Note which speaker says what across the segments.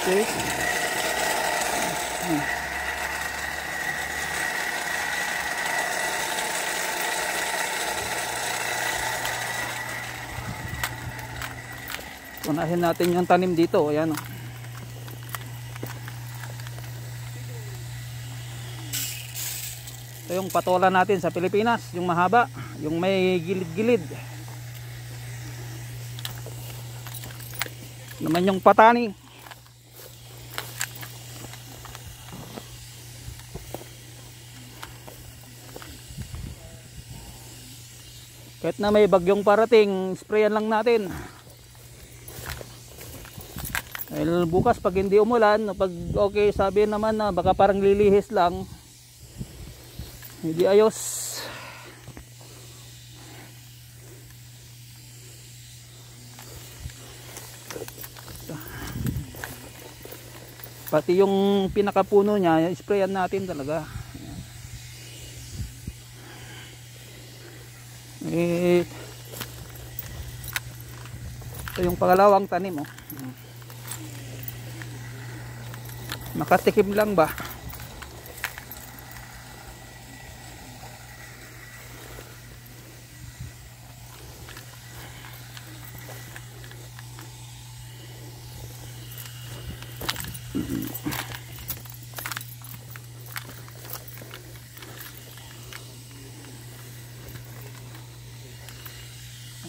Speaker 1: Okay. Unahin natin yung tanim dito. Ayan o. Ito yung patola natin sa Pilipinas. Yung mahaba. Yung may gilid-gilid. Naman yung patani. Kahit na may bagyong parating, sprayan lang natin. Dahil bukas pag hindi umulan, pag okay, sabi naman na baka parang lilihis lang, hindi ayos. Pati yung pinakapuno niya, sprayan natin talaga. Ito yung pangalawang tanim oh. Makatikim lang ba?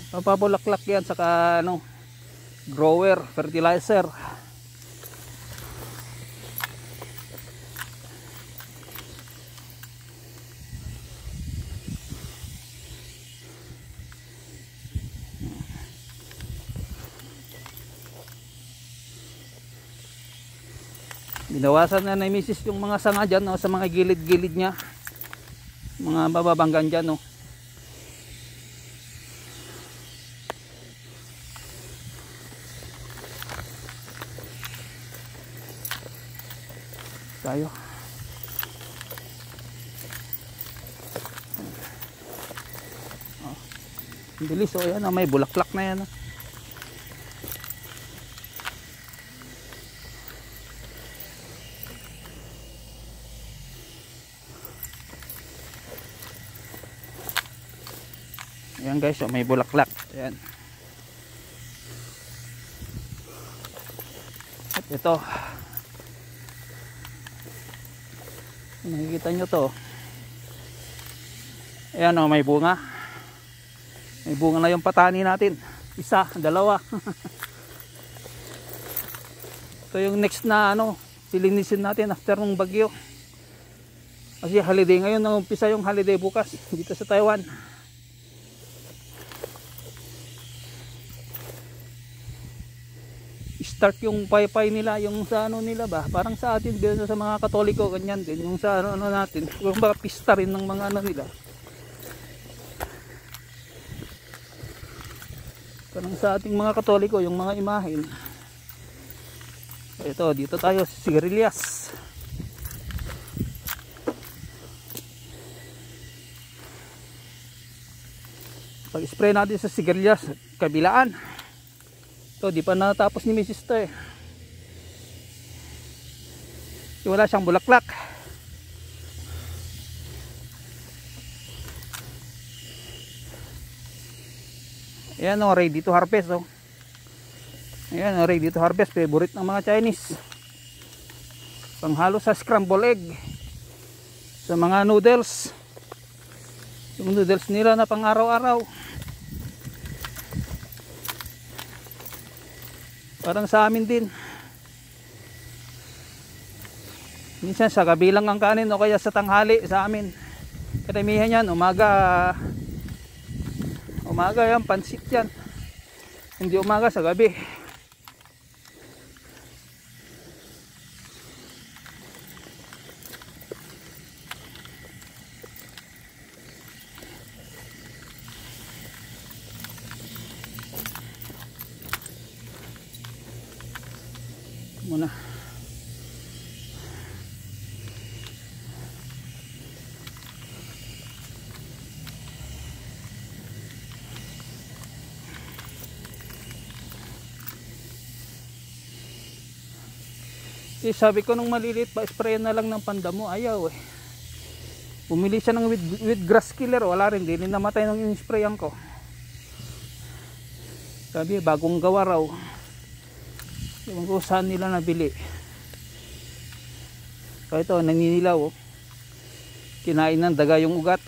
Speaker 1: Papabulaklak yan saka ano, grower, fertilizer. Binawasan na ni Mrs. yung mga sanga dyan no, sa mga gilid-gilid nya, mga bababanggan dyan no. Tayo. Oh, bilis oh, yan, oh, may bulaklak na yan. Oh. Ayan guys, oh, may bulaklak. Ayan. At ito. Nakikita nyo to. Ayan o, may bunga. May bunga na yung patani natin. Isa, dalawa. Ito yung next na ano, silinisin natin after ng bagyo. Kasi holiday ngayon, nag-umpisa yung holiday bukas dito sa Taiwan. Start yung paypay nila, yung sa ano nila ba, parang sa atin din sa mga Katoliko, ganyan din yung sa ano natin, yung baka pista rin ng mga ano nila, parang sa ating mga Katoliko yung mga imahen. Ito, dito tayo sa sigarilyas. Pag spray natin sa sigarilyas kabilaan. Ito, di pa natapos ni Mrs. to eh. Wala siyang bulaklak. Ayan o, ready to harvest o. Ayan o, ready to harvest. Favorite ng mga Chinese. Panghalo sa scramble egg. Sa mga noodles. Yung noodles nila na pang araw-araw. Parang sa amin din. Minsan sa kabilang ang kanin o kaya sa tanghali sa amin. Karamihan yan, umaga yan, pansit yan. Hindi umaga, sa gabi. Muna. Kasi sabi ko nung maliliit pa, spray na lang ng pandamo. Ayaw eh. Bumili siya ng with grass killer. Wala rin, hindi namatay nung in-sprayan ko. Sabi bagong gawa raw. Ewan ko saan nila nabili. So ito, naninilaw oh. Kinain ng daga yung ugat.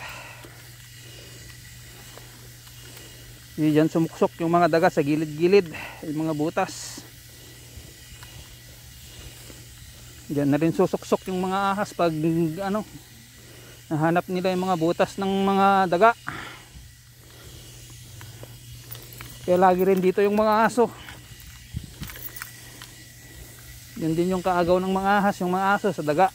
Speaker 1: Diyan sumuksok yung mga daga sa gilid-gilid, yung mga butas. Diyan na rin susuksok yung mga ahas pag ano, nahanap nila yung mga butas ng mga daga. Kaya lagi rin dito yung mga aso. Yun din yung kaagaw ng mga ahas, yung mga aso sa daga.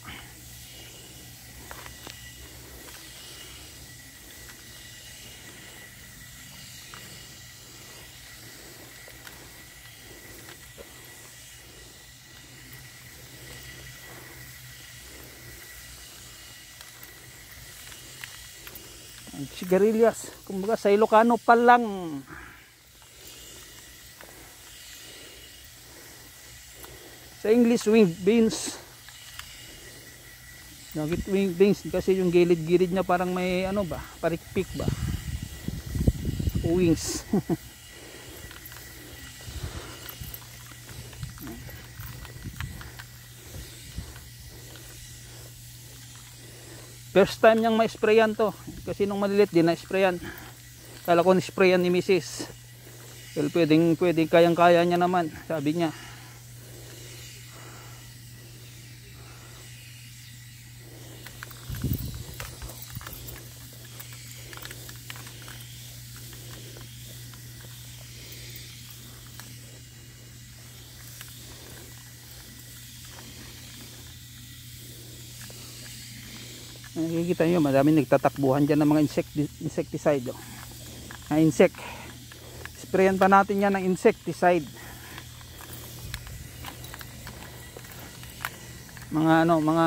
Speaker 1: Sigarilyas, kumbaga sa Ilocano palang. Sa English winged beans. Bakit winged beans? Kasi yung gilid-gilid niya parang may ano ba, parikpik ba, wings. First time niyang ma-sprayan to. Kasi nung malilit din na-sprayan. Kala ko na-sprayan ni Mrs. Well, pwedeng kayang-kaya niya naman, sabi niya. Nakikita nyo, maraming nagtatakbuhan dyan ng mga insecticide oh. Na insect, sprayan pa natin yan ng insecticide. Mga ano, mga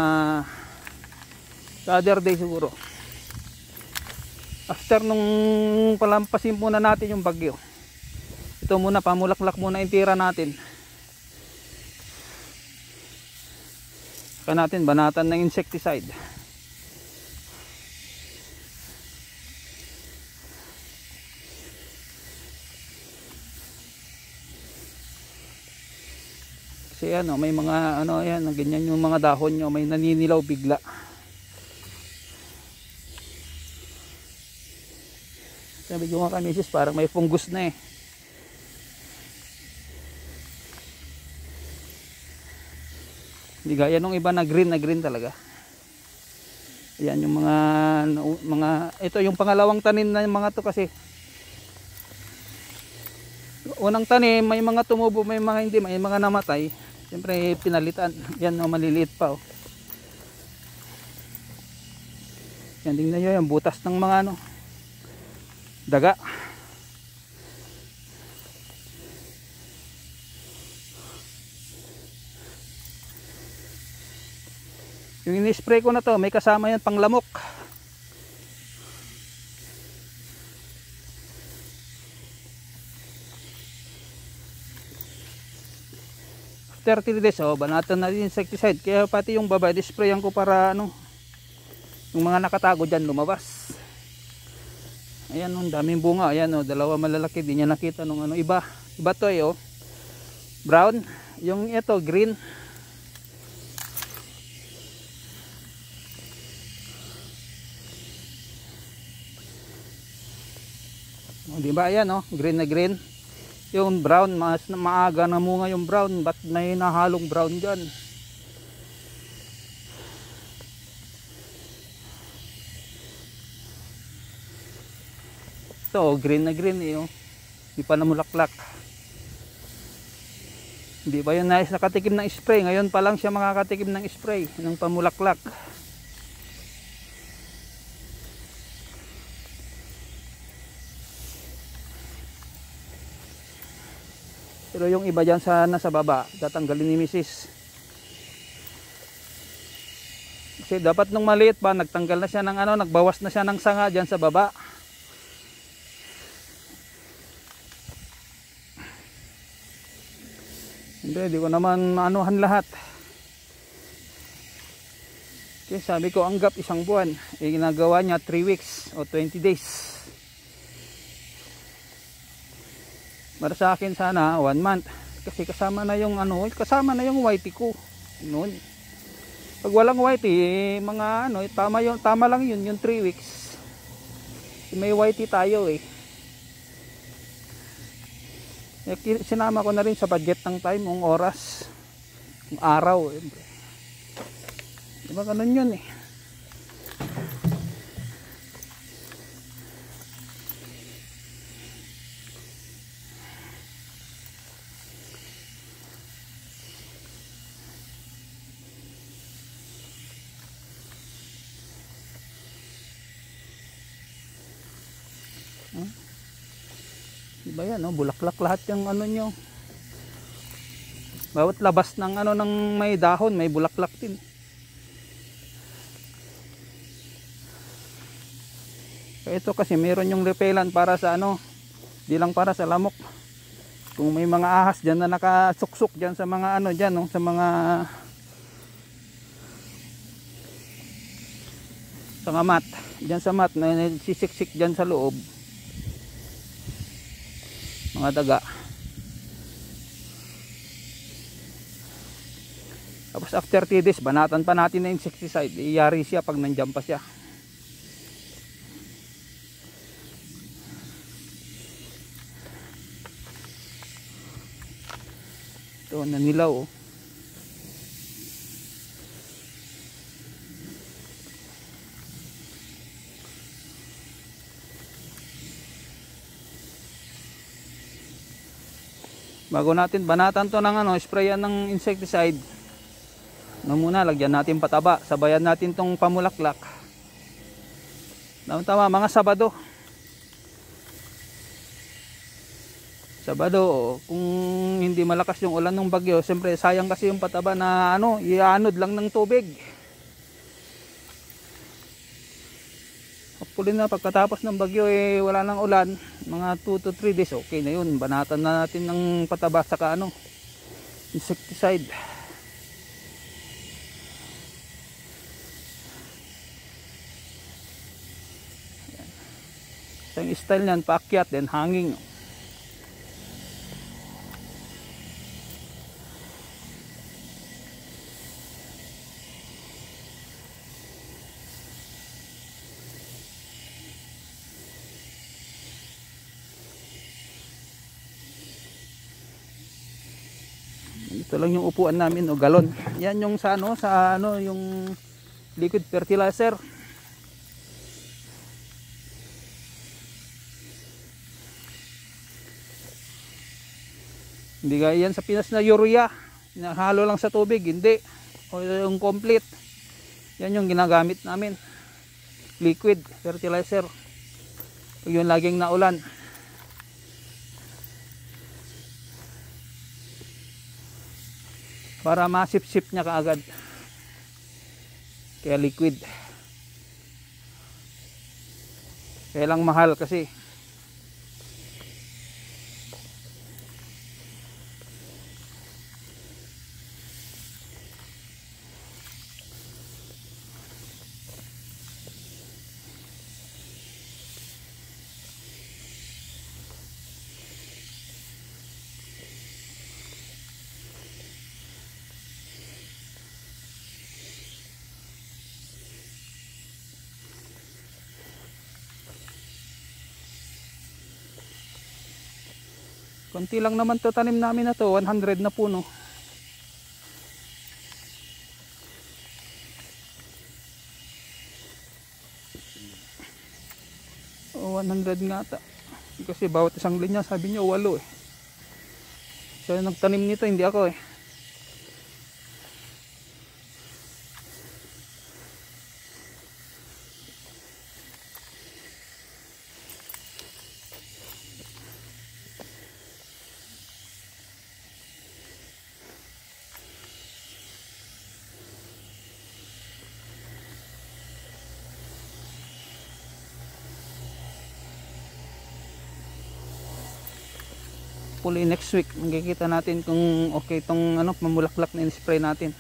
Speaker 1: other day siguro, after nung palampasin muna natin yung bagyo. Ito muna, pamulaklak muna yung tira natin. Saka natin banatan ng insecticide. Kasi ano, may mga ano yan, ganyan yung mga dahon nyo, may naninilaw bigla. Sabi ko nga kay Mrs. parang may fungus na eh. Hindi gaya nung iba na green talaga. Ayan yung mga ito yung pangalawang tanim na yung mga to kasi. Unang tanim, may mga tumubo, may mga hindi, may mga namatay. Siyempre pinalitan. Yan o, maliliit pa oh. Yan, tingnan nyo yung butas ng mga ano, daga. Yung ini-spray ko na to, may kasama yan panglamok. After 30 days, oh, banatan na din insecticide. Kaya pati yung baba, disprayan ko para ano, yung mga nakatago dyan lumabas. Ayan, oh, daming bunga. Ayan, oh, dalawa malalaki. Di niya nakita nung ano, iba to eh, oh. Brown. Yung ito, green. Oh, di ba? Ayan, oh, green na green. Yung brown, mas maaga na munga yung brown. Ba't may nahalong brown dyan? So, green na green eh. Oh. Hindi pa namulaklak. Hindi pa yun nakatikim ng spray. Ngayon pa lang siya makakatikim ng spray ng pamulaklak. Pero yung iba dyan sa nasa baba, tatanggalin ni Mrs. Kasi dapat nung maliit pa, nagtanggal na siya ng ano, nagbawas na siya ng sanga dyan sa baba. Hindi ko naman maanuhan lahat. Kaya sabi ko, ang gap isang buwan, ginagawa niya 3 weeks o 20 days. Para sa akin sana 1 month, kasi kasama na yung kasama na yung whitey ko noon. Pag walang whitey, mga tama lang yun, yung 3 weeks. May whitey tayo eh. Sinama ko na rin sa budget ng time, ng oras, ng araw. Diba ganun yun eh. Diba yan, bulaklak lahat yung nyo. Bawat labas ng ng may dahon, may bulaklak din. Ito kasi meron yung repellent para sa di lang para sa lamok. Kung may mga ahas diyan na nakasuksok diyan sa mga diyan, sa mga mat. Diyan sa mat na sisiksik diyan sa loob. Mga daga. Tapos after 3 days, banatan pa natin na insecticide. Iyari siya pag nandiyan pa siya. Ito, nanilaw oh. Bago natin banatan to ng sprayan ng insecticide, muna lagyan natin pataba, sabayan natin tong pamulaklak. Tama, mga Sabado, kung hindi malakas yung ulan ng bagyo, siyempre sayang kasi yung pataba na ianod lang ng tubig. Hopefully na pagkatapos ng bagyo wala nang ulan, mga 2 to 3 days okay na yun, banatan na natin ng pataba saka insecticide. Isang style niyan, paakyat then hanging. Ito lang yung upuan namin galon. Yan yung sa yung liquid fertilizer. Hindi gaya yan sa Pinas na urea, nahalo lang sa tubig, hindi. O yung complete. Yan yung ginagamit namin. Liquid fertilizer. Pag yun laging naulan. Para masip-sip niya kaagad. Kaya liquid. Kaya lang mahal kasi. Konti lang naman to tanim namin na to, 100 na puno. O 100 nga ata. Kasi bawat isang linya sabi niya 8 eh. Siya nagtanim nito, hindi ako eh. Hopefully next week makikita natin kung okay itong mamulaklak na in-spray natin.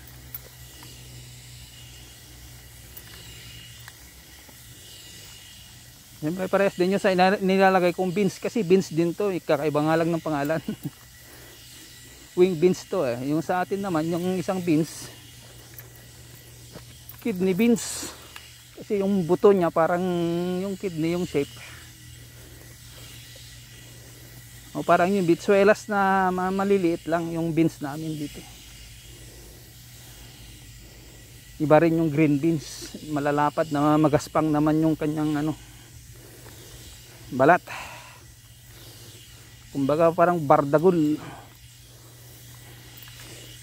Speaker 1: Siyempre parehas din yun sa nilalagay kong beans, kasi beans din to, kakaiba nga lang ng pangalan. Wing beans to eh. Yung sa atin naman, yung isang beans, kidney beans. Kasi yung buto niya parang yung kidney yung shape. O parang yung bitsuelas na maliliit lang yung beans namin dito. Iba rin yung green beans, malalapad na magaspang naman yung kanyang balat. Kumbaga parang bardagul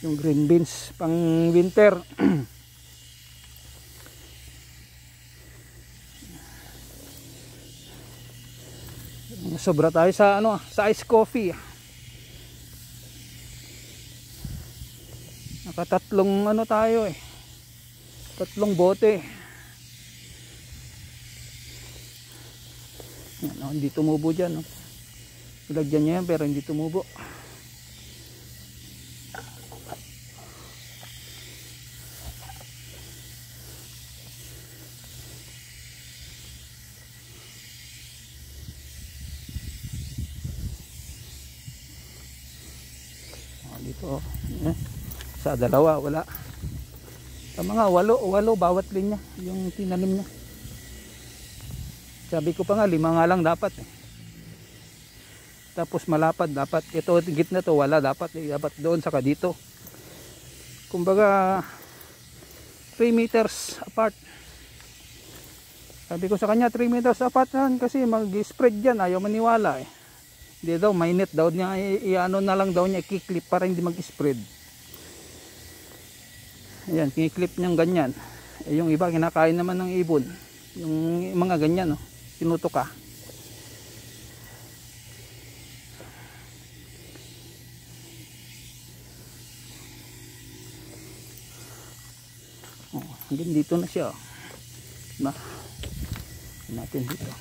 Speaker 1: yung green beans pang winter. Sobra tayo sa sa ice coffee. Nakatatlong tayo eh. Tatlong bote. Yan, hindi tumubo dyan. Ilagyan niya yan pero hindi tumubo. Dito sa dalawa wala. Sa mga walo bawat linya yung tinanim niya. Sabi ko pa nga 5 nga lang dapat eh. Tapos malapad dapat. Ito gitna to wala dapat eh. Dapat doon saka dito. Kumbaga 3 meters apart. Sabi ko sa kanya 3 meters apart yan kasi mag-spread yan. Ayaw maniwala eh. Hindi daw, may net daw niya, i-ano na lang daw niya, i-clip para hindi mag-spread. Ayan, kiniklip niyang ganyan. Eh, yung iba kinakain naman ng ibon. Yung mga ganyan, no? Tinutuka. Oh, hanggang dito na siya. Diba? Natin dito.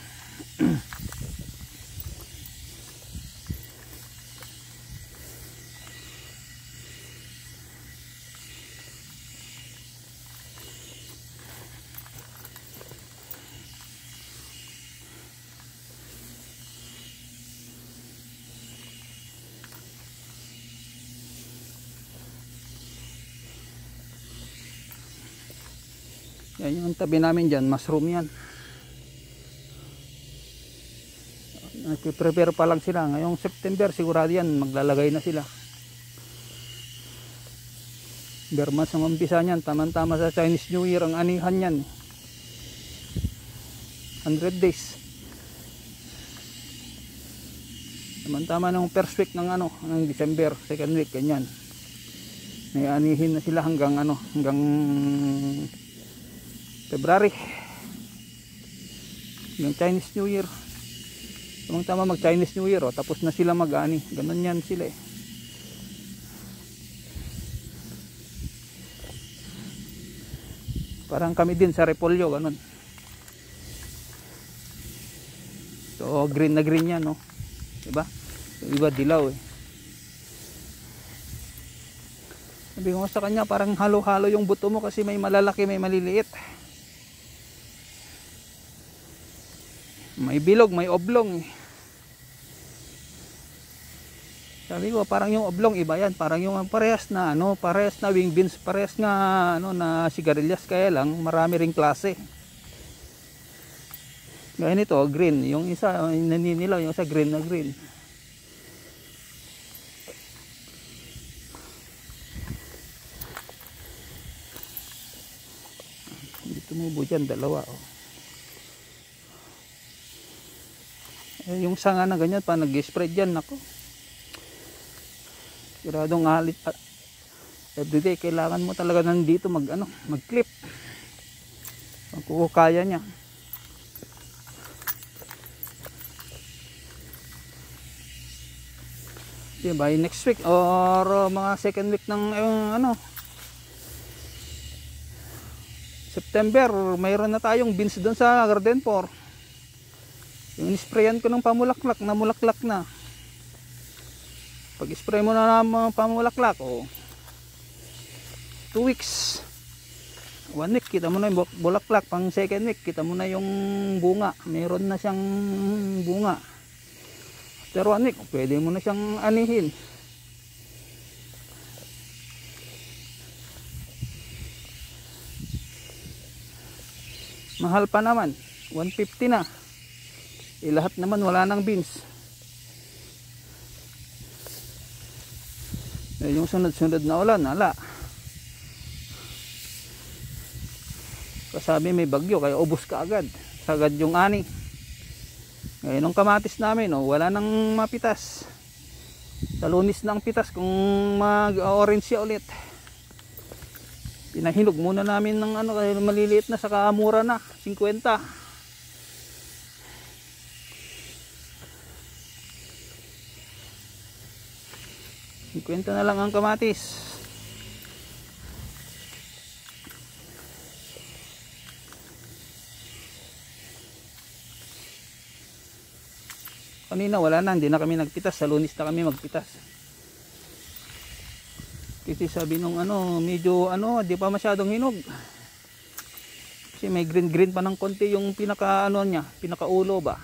Speaker 1: Yan yung tabi namin dyan, mushroom yan. Nagpe-prepare pa lang sila. Ngayong September sigurado yan, maglalagay na sila. Bermas ang umpisa niyan, tama-tama sa Chinese New Year ang anihan yan. 100 days. Tama-tama ng first week ng ng December, second week ganyan. May anihin na sila hanggang hanggang February. Yung Chinese New Year. Tama mag Chinese New Year tapos na sila mag-ani. Ganun yan sila eh. Parang kami din sa repolyo ganun. So green na green yan no. Diba? Yung iba dilaw eh. Sabi ko sa kanya parang halo-halo yung buto mo kasi may malalaki may maliliit. May bilog, may oblong. Sabi ko parang yung oblong iba yan, parang yung parehas na parehas na wing beans, parehas nga na sigarilyas kaya lang marami ring klase. Gaya nito, green, yung isa naninilaw, yung isa green na green. Hindi tumubo dyan, dalawa yung sanga na ganyan pa nag-spread dyan ako siradong halit at everyday kailangan mo talaga nandito mag-clip ang kukaya niya. By next week or mga second week ng September mayroon na tayong beans doon sa Garden 4. Yung sprayan ko ng pamulaklak, namulaklak na. Pag spray mo na ng pamulaklak, 2 weeks 1 week kita mo na yung bulaklak. Pang second week kita mo na yung bunga, meron na siyang bunga. After 1 week pwede mo na siyang anihin. Mahal pa naman, 150 na. Lahat naman wala nang beans. Yung sunod-sunod na ulan, ala. Kasabi may bagyo kaya ubos ka agad. Sagad yung ani. Ngayon ang kamatis namin, wala nang mapitas. Sa Lunes na ang pitas kung mag-orange siya ulit. Pinahinog muna namin ng kaya maliliit na, saka mura na, 50. Na lang ang kamatis. Kanina wala na, hindi na kami nagpitas. Sa Lunes na kami magpitas. Kasi sabi nung medyo di pa masyadong hinog. Kasi may green pa ng konti yung pinaka niya, pinakaulo ba.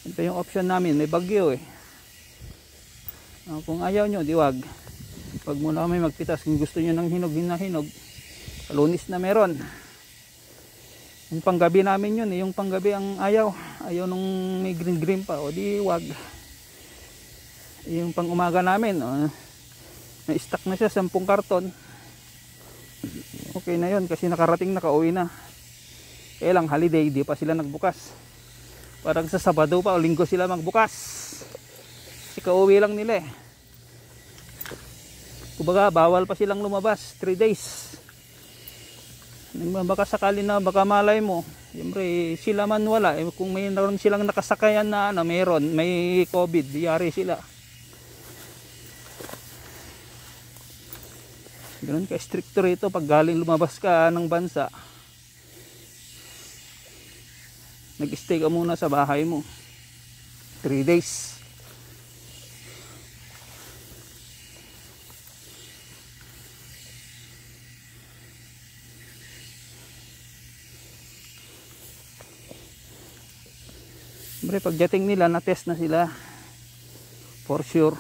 Speaker 1: Ito yung option namin, may bagyo eh. Kung ayaw nyo, diwag. Pag muna kami magpitas, kung gusto nyo ng hinog na hinog, sa Lunes na meron. Yung panggabi namin yun, yung panggabi ang ayaw nung may green pa, o di wag. Yung pang umaga namin, may stock na siya 10 karton. Okay na yun kasi nakarating, nakauwi na. Kaya lang holiday, di pa sila nagbukas. Parang sa Sabado pa o Linggo sila magbukas. Kasi kauwi lang nila eh. Kumbaga bawal pa silang lumabas 3 days. Baka sakali na, baka malay mo, siyempre sila man wala kung may naroon silang nakasakayan na meron, may COVID, yari sila. Ganoon ka stricto rito pag galing lumabas ka ng bansa. Nag-stay ka muna sa bahay mo 3 days. Siyempre pagdating nila, na-test na sila for sure.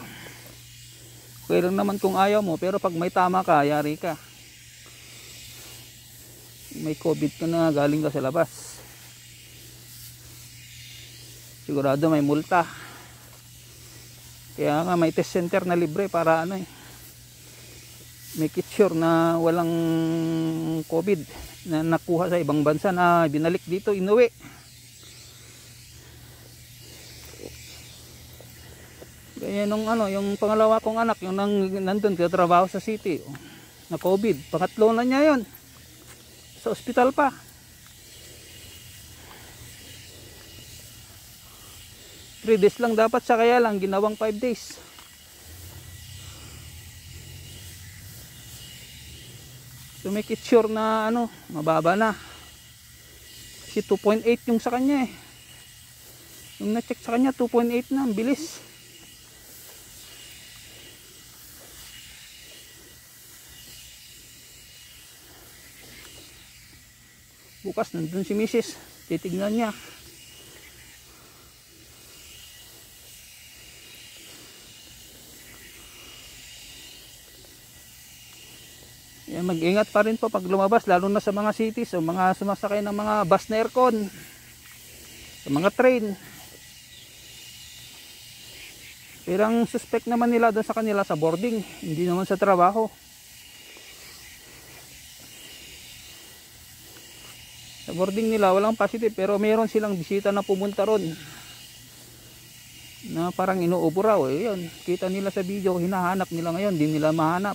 Speaker 1: Okay lang naman kung ayaw mo, pero pag may tama ka, yari ka. May COVID ka na, galing ka sa labas, sigurado may multa. Kaya nga may test center na libre para make it sure na walang COVID na nakuha sa ibang bansa na binalik dito, inuwi. Kaya nung yung pangalawa kong anak, yung nandun trabaho sa city, na COVID, pangatlo na niya yon, sa ospital pa. Three days lang dapat siya, kaya lang ginawang 5 days. So make it sure na mababa na. Kasi 2.8 yung sa kanya eh. Yung na-check sa kanya 2.8 na, ang bilis. Bukas nandun si Mrs. Titignan niya. Yan, mag-ingat pa rin po pag lumabas, lalo na sa mga cities o mga sumasakay ng mga bus na aircon, sa mga train. Pero ang suspect naman nila doon sa kanila sa boarding, hindi naman sa trabaho. Sa boarding nila walang positive, pero mayroon silang bisita na pumunta ron na parang inuubo raw. Yun, kita nila sa video, hinahanap nila ngayon, di nila mahanap.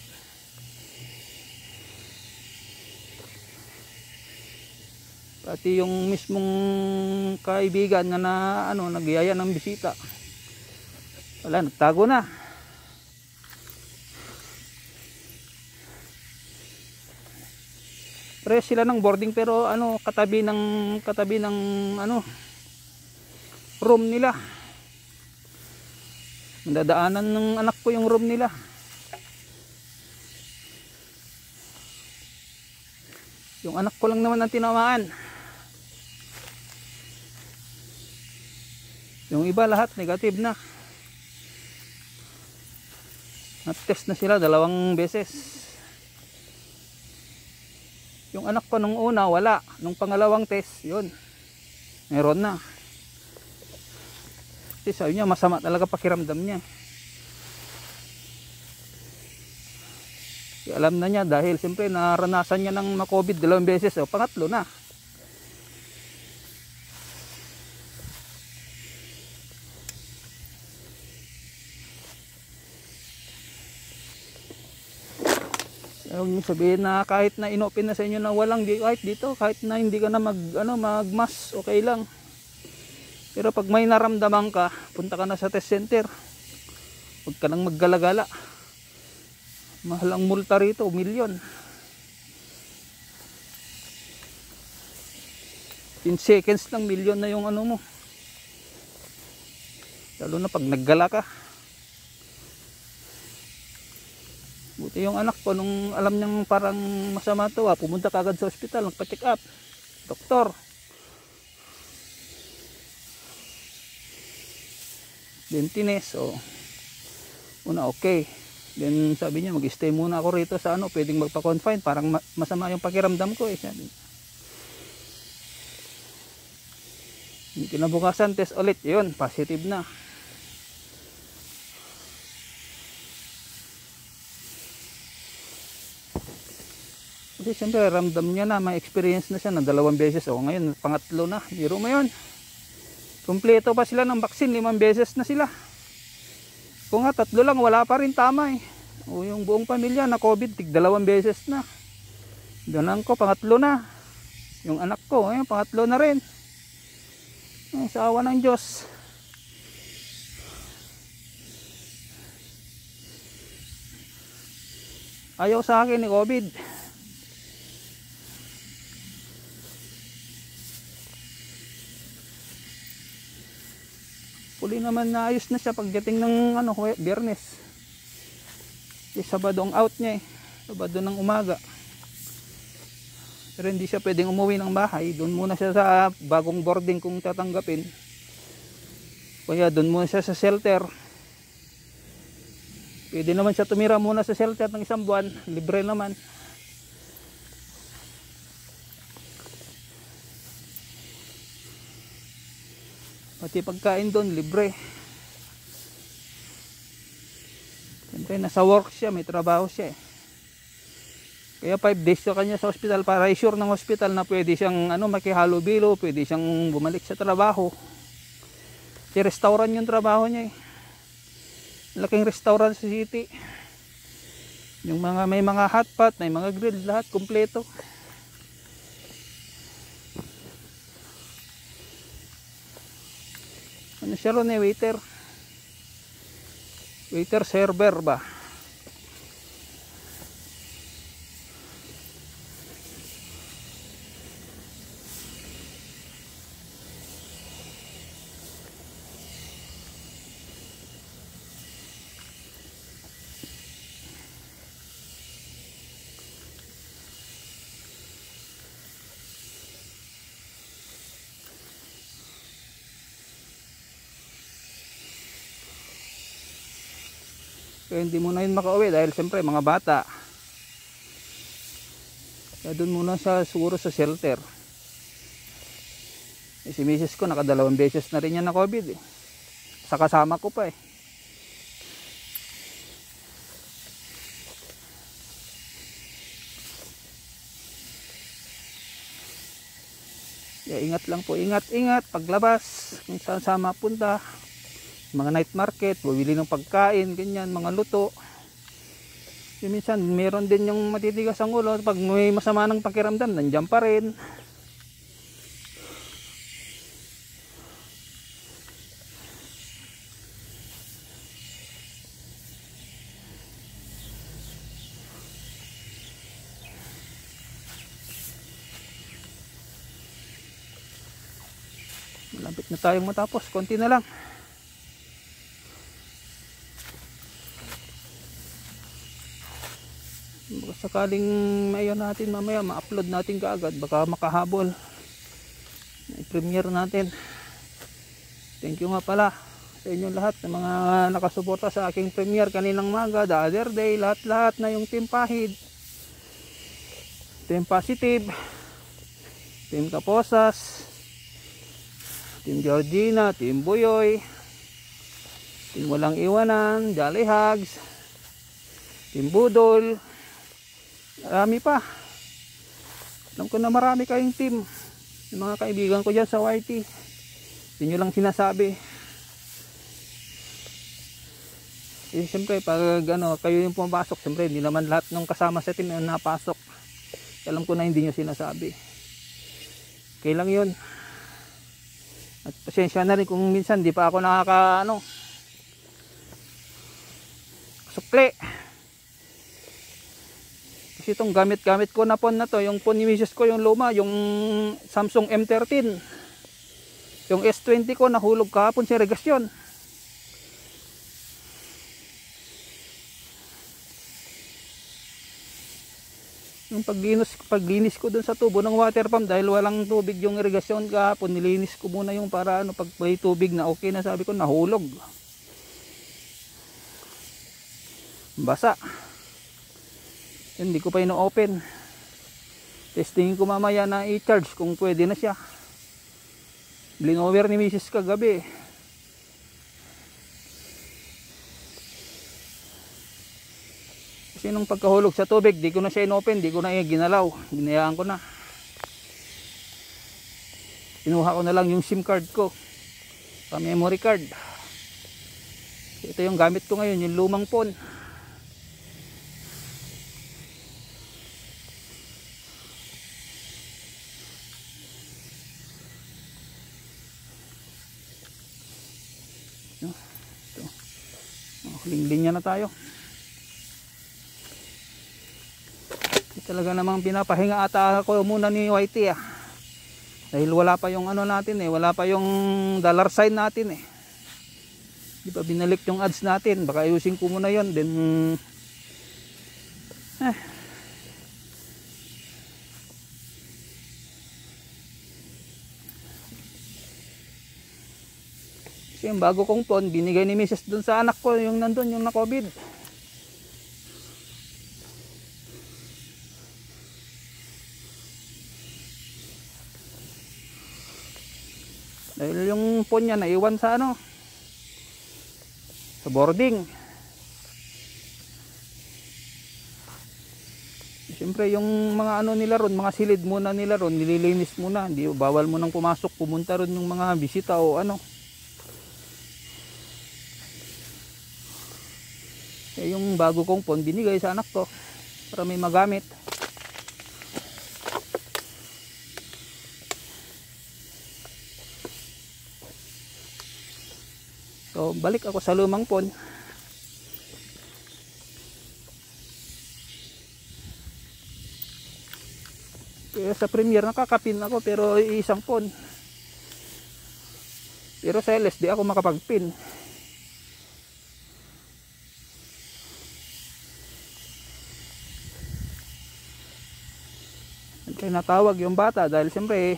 Speaker 1: Pati yung mismong kaibigan na nagyaya ng bisita, wala, nagtago na. Pares sila ng boarding, pero katabi ng room nila. Nadadaanan ng anak ko yung room nila. Yung anak ko lang naman ang tinamaan. Yung iba lahat negative na. Nat-test na sila 2 beses. Yung anak ko nung una wala, nung pangalawang test, yun, meron na. Kasi sabi niya masama talaga pakiramdam niya. Alam na niya dahil siyempre naranasan niya ng ma-COVID 2 beses, o pangatlo na. Huwag niyo sabihin na kahit na inopen na sa inyo na walang, kahit dito, kahit na hindi ka na mag-mask, okay lang. Pero pag may naramdaman ka, punta ka na sa test center. Huwag ka nang maggalagala. Mahal ang multa rito, milyon. 10 seconds lang, milyon na yung ano mo. Lalo na pag naggala ka. Buti yung anak ko, nung alam niyang parang masama to, pumunta kagad sa ospital, nagpa-check up. Doktor. Then tines, una okay. Then sabi niya mag-stay muna ako rito sa pwedeng magpa-confine, parang masama yung pakiramdam ko sabi. Kinabukasan test ulit, yun, positive na. Kasi siyempre ramdam niya na, may experience na siya ng 2 beses, ngayon pangatlo na, biro mo yun. Kumpleto pa sila ng vaccine, 5 beses na sila. Kung nga 3 lang, wala pa rin tama yung buong pamilya na COVID, 2 beses na. Ganun ko, pangatlo na. Yung anak ko, pangatlo na rin. Sa awa ng Diyos. Ayaw sa akin ni COVID. Huli naman naayos na siya pagdating ng Biyernes. Sabado ang out niya Sabado ng umaga. Pero hindi siya pwedeng umuwi ng bahay. Doon muna siya sa bagong boarding kung tatanggapin. Kaya doon muna siya sa shelter. Pwede naman siya tumira muna sa shelter ng 1 buwan. Libre naman. Pati pagkain doon, libre. Siyempre, nasa work siya, may trabaho siya Kaya 5 days sa kanya sa hospital para i-sure ng hospital na pwede siyang makihalubilo, pwede siyang bumalik sa trabaho. Kasi restaurant yung trabaho niya Laking restaurant sa city. Yung may mga hotpot, may mga grill, lahat kumpleto. Ano siya ron waiter. Waiter server ba? Kaya hindi muna yun makauwi dahil siyempre mga bata. Kaya doon muna siya siguro sa shelter. Si misis ko naka 2 beses na rin yan na COVID sa kasama ko pa Kaya ingat lang po, ingat paglabas kung saan sama punta. Mga night market, bumili ng pagkain, ganyan, mga luto. Yung minsan, meron din yung matitigas ang ulo. Pag may masama ng pakiramdam, nandiyan pa rin. Malapit na tayong matapos, konti na lang. Sa sakaling mayon natin mamaya, ma-upload natin kaagad, baka makahabol. I-premiere natin. Thank you nga pala sa inyong lahat ng mga nakasuporta sa aking premiere kaninang maga, the other day, lahat na yung Team Pahid, Team Positive, Team Kaposas, Team Georgina, Team Buyoy, Team Walang Iwanan, Jolly Hugs, Team Budol, marami pa. Alam ko na marami kayong team, yung mga kaibigan ko dyan sa YT, hindi nyo lang sinasabi. Eh, siyempre pag kayo yung pumapasok, siyempre hindi naman lahat ng kasama sa team yung napasok. Alam ko na hindi nyo sinasabi. Okay lang yun. At pasensya na rin kung minsan di pa ako sukli. Kasi itong gamit ko na phone na to, yung phone ni misis ko, yung luma, yung Samsung M13, yung S20 ko nahulog kahapon sa regasyon. Yung paglinis ko dun sa tubo ng water pump, dahil walang tubig yung irigasyon kahapon, nilinis ko muna yung para pag may tubig na okay na, sabi ko nahulog, basa. Hindi ko pa ino-open. Testingin ko mamaya na i-charge kung pwede na siya. Blinover ni misis kagabi. Kasi nung pagkahulog sa tubig, di ko na siya in-open, di ko na ginalaw, ginayaan ko na. Kinuha ko na lang yung SIM card ko, sa memory card. Ito yung gamit ko ngayon, yung lumang phone. Ito. Huling linya na tayo. Talaga namang pinapahinga ata ako muna ni YT dahil wala pa yung natin wala pa yung dollar sign natin di pa binalik yung ads natin, baka ayusin ko muna yon then kasi yung bago kong phone binigay ni Mrs. dun sa anak ko, yung nandun yung na COVID. Dahil yung phone niya naiwan sa sa boarding. Siyempre yung mga nila ron, mga silid muna nila ron, nililinis muna. Hindi bawal mo nang pumasok, pumunta ron yung mga bisita o yung bago kong phone binigay sa anak ko para may magamit. So balik ako sa lumang phone. Kaya sa Premiere nakakapin ako pero isang phone. Pero sa LS di ako makapagpin. Kaya natawag yung bata dahil siyempre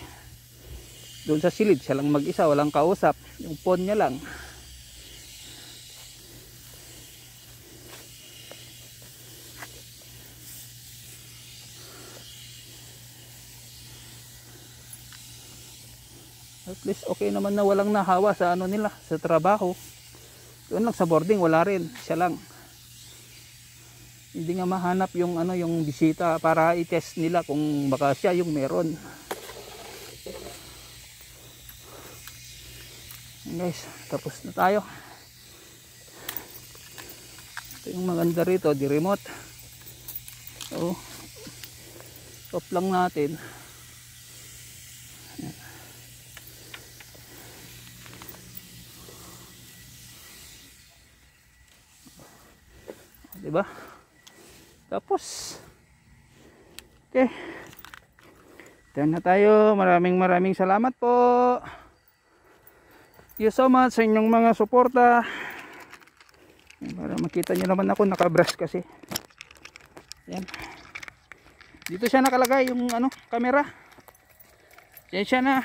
Speaker 1: doon sa silid siya lang mag-isa, walang kausap, yung phone niya lang. At least okay naman na walang nahawa sa nila, sa trabaho. Doon lang sa boarding wala rin, siya lang. Hindi nga mahanap yung yung bisita para i-test nila kung baka siya yung meron. Guys, tapos na tayo. Ito yung maganda rito, di remote. So, off lang natin. Diba? Tapos okay, dyan na tayo. Maraming salamat po. Thank you so much sa inyong mga suporta. Para makita nyo naman ako, nakabrush kasi. Yan. Dito siya nakalagay yung ano, camera. Yan siya na.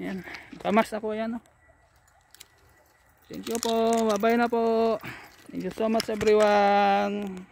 Speaker 1: Yan. Kamas ako yan. Oh. Thank you po. Bye-bye na po. Thank you so much everyone.